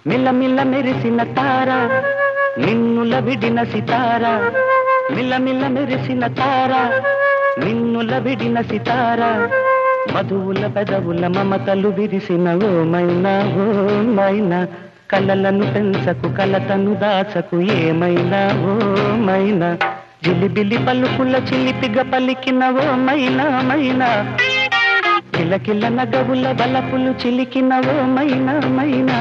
మిల్లమిల్ల మెరిసిన తార నిన్నుల విడిన సితార మిల్లమిల్ల మెరిసిన తార నిన్నుల విడిన సితార మధువుల పెదవుల మమతలు విరిసిన ఓ మైనా కలలను పెంచకు కలతను దాచకు ఏమైనా ఓ మైనా జిలిబిలి పలుకుల చిలిపిగ పలికిన ఓ మైనా కిలకిల నగవుల బలపులు చిలికిన ఓ మైనా